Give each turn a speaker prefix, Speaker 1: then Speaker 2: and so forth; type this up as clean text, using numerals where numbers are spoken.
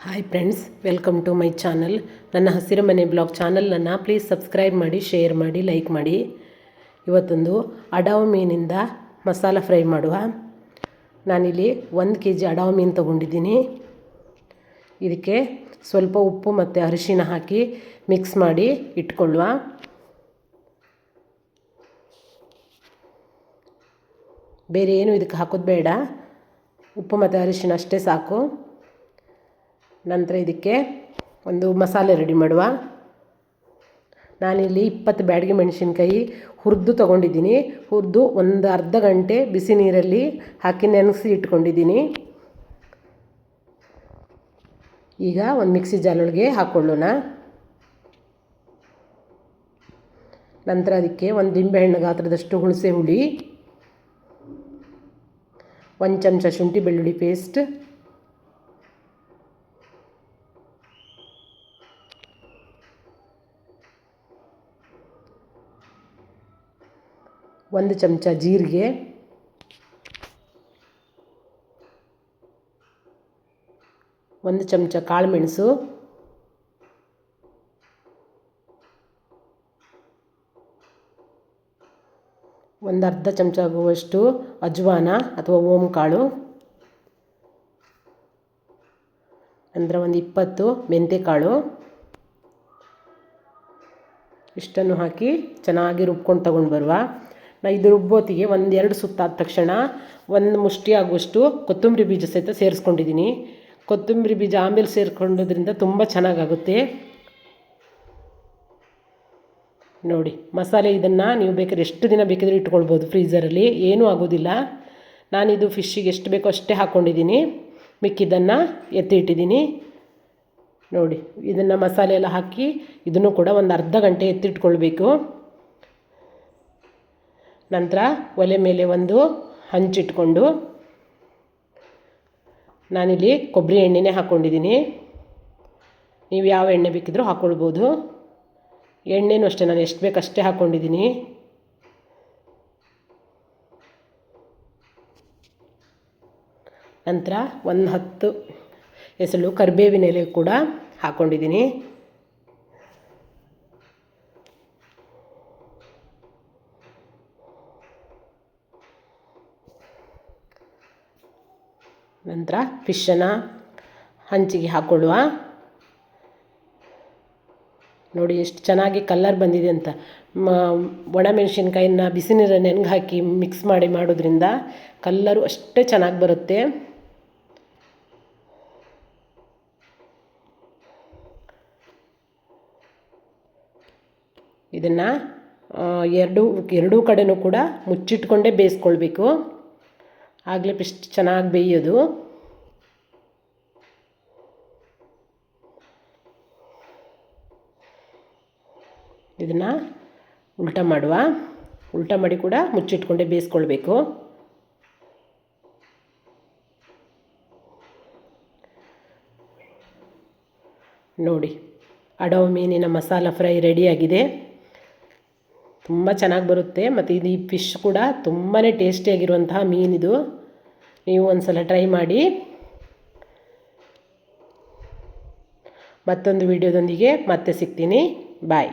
Speaker 1: Hi friends, welcome to my channel. ನನ್ನ ಹಸಿರು ಮನೆ ಬ್ಲಾಗ್ ಚಾನಲನ್ನು ಪ್ಲೀಸ್ ಸಬ್ಸ್ಕ್ರೈಬ್ ಮಾಡಿ, ಶೇರ್ ಮಾಡಿ, ಲೈಕ್ ಮಾಡಿ. ಇವತ್ತೊಂದು ಅಡಾವು ಮೀನಿಂದ ಮಸಾಲ ಫ್ರೈ ಮಾಡುವ. ನಾನಿಲ್ಲಿ 1 kg ಅಡಾವು ಮೀನು ತೊಗೊಂಡಿದ್ದೀನಿ. ಇದಕ್ಕೆ ಸ್ವಲ್ಪ ಉಪ್ಪು ಮತ್ತು ಅರಿಶಿನ ಹಾಕಿ ಮಿಕ್ಸ್ ಮಾಡಿ ಇಟ್ಕೊಳ್ಳುವ. ಬೇರೆ ಏನು ಇದಕ್ಕೆ ಹಾಕೋದು ಬೇಡ, ಉಪ್ಪು ಮತ್ತು ಅರಿಶಿನ ಅಷ್ಟೇ ಸಾಕು. ನಂತರ ಇದಕ್ಕೆ ಒಂದು ಮಸಾಲೆ ರೆಡಿ ಮಾಡುವ. ನಾನಿಲ್ಲಿ 20 ಬ್ಯಾಡಗಿ ಮೆಣಸಿನ್ಕಾಯಿ ಹುರಿದು ತೊಗೊಂಡಿದ್ದೀನಿ. ಹುರಿದು ಒಂದು ಅರ್ಧ ಗಂಟೆ ಬಿಸಿ ನೀರಲ್ಲಿ ಹಾಕಿ ನೆನೆಸಿ ಇಟ್ಕೊಂಡಿದ್ದೀನಿ. ಈಗ ಒಂದು ಮಿಕ್ಸಿ ಜಾರೊಳಗೆ ಹಾಕ್ಕೊಳ್ಳೋಣ. ನಂತರ ಅದಕ್ಕೆ ಒಂದು ನಿಂಬೆಹಣ್ಣು ಗಾತ್ರದಷ್ಟು ಹುಣಸೆ ಹುಳಿ, 1 ಚಮಚ ಶುಂಠಿ ಬೆಳ್ಳುಳ್ಳಿ ಪೇಸ್ಟ್, 1 ಚಮಚ ಜೀರಿಗೆ, 1 ಚಮಚ ಕಾಳುಮೆಣಸು, 1 ಅರ್ಧ ಚಮಚ ಆಗುವಷ್ಟು ಅಜ್ವಾನ ಅಥವಾ ಓಂ ಕಾಳು, ನಂತರ ಒಂದು 20 ಮೆಂತ್ಯಕಾಳು. ಇಷ್ಟನ್ನು ಹಾಕಿ ಚೆನ್ನಾಗಿ ರುಬ್ಕೊಂಡು ತಗೊಂಡು ಬರುವ. ಇದು ರುಬ್ಬೋತಿಗೆ 1-2 ಸುತ್ತ ಆದ ತಕ್ಷಣ 1 ಮುಷ್ಟಿ ಆಗುವಷ್ಟು ಕೊತ್ತಂಬರಿ ಬೀಜ ಸಹಿತ ಸೇರಿಸ್ಕೊಂಡಿದ್ದೀನಿ. ಕೊತ್ತಂಬರಿ ಬೀಜ ಆಮೇಲೆ ಸೇರಿಕೊಳ್ಳೋದ್ರಿಂದ ತುಂಬ ಚೆನ್ನಾಗಾಗುತ್ತೆ. ನೋಡಿ ಮಸಾಲೆ, ಇದನ್ನು ನೀವು ಬೇಕಾದ್ರೆ ಎಷ್ಟು ದಿನ ಬೇಕಾದರೂ ಇಟ್ಕೊಳ್ಬೋದು ಫ್ರೀಝರಲ್ಲಿ, ಏನೂ ಆಗೋದಿಲ್ಲ. ನಾನಿದು ಫಿಶ್ಶಿಗೆ ಎಷ್ಟು ಬೇಕೋ ಅಷ್ಟೇ ಹಾಕ್ಕೊಂಡಿದ್ದೀನಿ, ಮಿಕ್ಕಿದ್ದನ್ನು ಎತ್ತಿ ಇಟ್ಟಿದ್ದೀನಿ. ನೋಡಿ ಇದನ್ನು ಮಸಾಲೆ ಎಲ್ಲ ಹಾಕಿ ಇದನ್ನು ಕೂಡ ಒಂದು ಅರ್ಧ ಗಂಟೆ ಎತ್ತಿಟ್ಕೊಳ್ಬೇಕು. ನಂತರ ಒಲೆ ಮೇಲೆ ಒಂದು ಹಂಚಿಟ್ಕೊಂಡು ನಾನಿಲ್ಲಿ ಕೊಬ್ಬರಿ ಎಣ್ಣೆನೇ ಹಾಕ್ಕೊಂಡಿದ್ದೀನಿ. ನೀವು ಯಾವ ಎಣ್ಣೆ ಬೇಕಿದ್ರೂ ಹಾಕ್ಕೊಳ್ಬೋದು. ಎಣ್ಣೆನೂ ಅಷ್ಟೇ, ನಾನು ಎಷ್ಟು ಬೇಕು ಅಷ್ಟೇ ಹಾಕ್ಕೊಂಡಿದ್ದೀನಿ. ನಂತರ ಒಂದು 10 ಎಸಳು ಕರಿಬೇವಿನ ಎಲೆ ಕೂಡ ಹಾಕ್ಕೊಂಡಿದ್ದೀನಿ. ನಂತರ ಫಿಶನ್ನು ಹಂಚಿಗೆ ಹಾಕ್ಕೊಳ್ಳುವ. ನೋಡಿ ಎಷ್ಟು ಚೆನ್ನಾಗಿ ಕಲ್ಲರ್ ಬಂದಿದೆ ಅಂತ. ಒಣಮೆಣಸಿನ್ಕಾಯಿನ ಬಿಸಿ ನೀರನ್ನು ನೆನೆಗೆ ಹಾಕಿ ಮಿಕ್ಸ್ ಮಾಡಿ ಮಾಡೋದ್ರಿಂದ ಕಲ್ಲರು ಅಷ್ಟೇ ಚೆನ್ನಾಗಿ ಬರುತ್ತೆ. ಇದನ್ನು ಎರಡೂ ಕಡೆನೂ ಕೂಡ ಮುಚ್ಚಿಟ್ಕೊಂಡೇ ಬೇಯಿಸ್ಕೊಳ್ಬೇಕು, ಆಗಲೇ ಫಿಶ್ ಚೆನ್ನಾಗಿ ಬೇಯೋದು. ಇದನ್ನು ಉಲ್ಟಾ ಮಾಡುವ. ಉಲ್ಟಾ ಮಾಡಿ ಕೂಡ ಮುಚ್ಚಿಟ್ಕೊಂಡೇ ಬೇಯಿಸ್ಕೊಳ್ಬೇಕು. ನೋಡಿ ಅಡಾವು ಮೀನಿನ ಮಸಾಲ ಫ್ರೈ ರೆಡಿಯಾಗಿದೆ. ತುಂಬ ಚೆನ್ನಾಗಿ ಬರುತ್ತೆ ಮತ್ತು ಇದು ಈ ಫಿಶ್ ಕೂಡ ತುಂಬಾ ಟೇಸ್ಟಿಯಾಗಿರುವಂತಹ ಮೀನಿದು. ನೀವು ಒಂದು ಸಲ ಟ್ರೈ ಮಾಡಿ. ಮತ್ತೊಂದು ವಿಡಿಯೋದೊಂದಿಗೆ ಮತ್ತೆ ಸಿಗ್ತೀನಿ. ಬಾಯ್.